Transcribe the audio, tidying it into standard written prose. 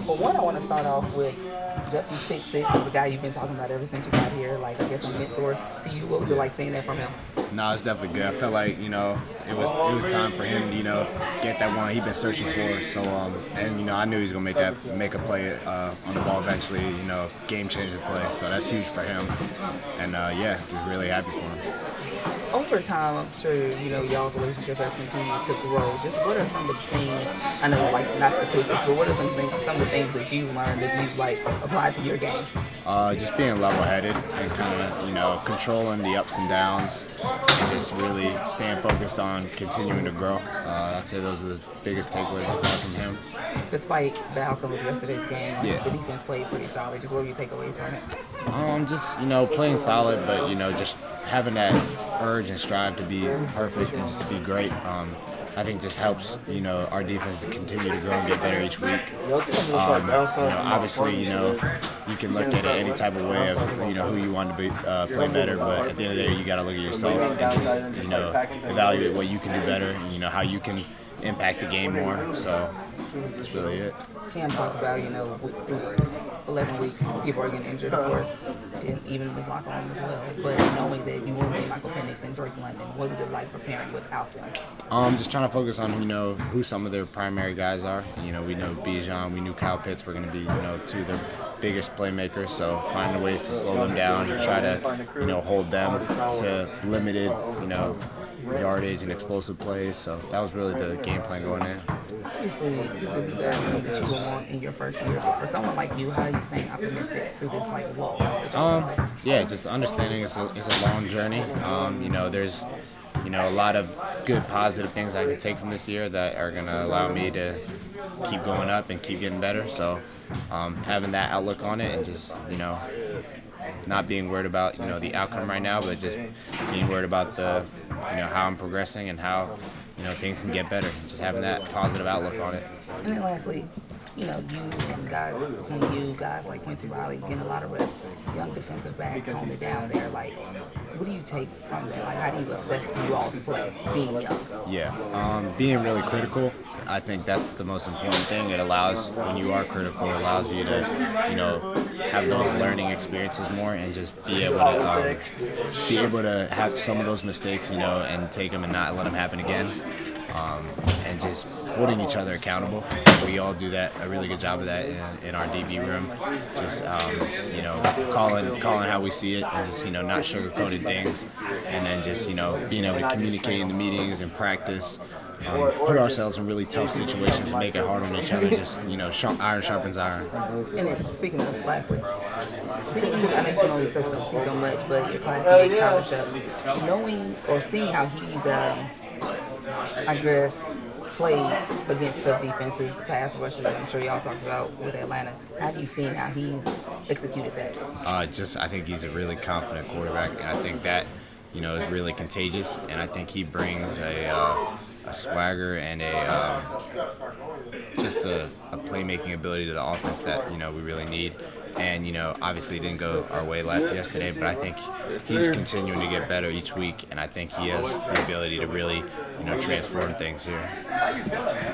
Well, one, I want to start off with Justice Pick Six, is the guy you've been talking about ever since you got here. Like, I guess a mentor to you. What was it like seeing that from him? No, it's definitely good. I felt like it was time for him to get that one he'd been searching for. So and I knew he was gonna make a play on the ball eventually. Game changing play. So that's huge for him. And yeah, just really happy for him. Over time, I'm sure y'all's relationship has continued to grow. Just what are some of the things, I know like not specifics, but what are some of the things that you've learned that you've like applied to your game? Just being level-headed and kind of controlling the ups and downs, and just really staying focused on continuing to grow. I'd say those are the biggest takeaways I've got from him. Despite the outcome of yesterday's game, Yeah. The defense played pretty solid. Just what were your takeaways from it? Just playing solid, but just having that urge and strive to be perfect and just to be great. I think just helps our defense to continue to grow and get better each week. Obviously you can look at it any type of way of who you want to be play better, but at the end of the day you got to look at yourself and just evaluate what you can do better and how you can impact the game more. So that's really it. Cam talked about, through 11 weeks, people are getting injured, of course, and even in this locker room as well. But knowing that you wouldn't see Michael Penix and Drake London, what was it like preparing without them? Just trying to focus on, who some of their primary guys are. We know Bijan, we knew Kyle Pitts were going to be, two of their biggest playmakers. So finding ways to slow them down and try to, hold them to limited, yardage and explosive plays. So that was really the game plan going in. Obviously, this isn't the outcome that you would want in your first year. But for someone like you, how are you staying optimistic through this lull? Yeah, just understanding it's a long journey. There's a lot of good positive things I can take from this year that are going to allow me to keep going up and keep getting better. So having that outlook on it and just not being worried about the outcome right now, but just being worried about the how I'm progressing and how things can get better. Just having that positive outlook on it. And then lastly, you and guys, between you guys like Quincy Riley getting a lot of reps, young defensive backs holding it down there. Like, what do you take from that? Like, how do you assess you all's play being young? Yeah, being really critical. I think that's the most important thing. It allows, when you are critical, it allows you to, have those learning experiences more and just be able to have some of those mistakes, and take them and not let them happen again, and just holding each other accountable. We all do a really good job of that in our DB room. Just calling how we see it and just not sugarcoating things, and then just being able to communicate in the meetings and practice. Put ourselves in really tough situations and make it hard on each other. Just iron sharpens iron. And then speaking of, lastly, I know you can only see so much, but your classmate Tyler Shough, knowing or seeing how he's, I guess, played against tough defenses, the pass rushers I'm sure y'all talked about with Atlanta. How have you seen how he's executed that? I think he's a really confident quarterback, and I think that is really contagious. And I think he brings a swagger and just a playmaking ability to the offense that we really need. And obviously it didn't go our way yesterday, but I think he's continuing to get better each week, and I think he has the ability to really transform things here.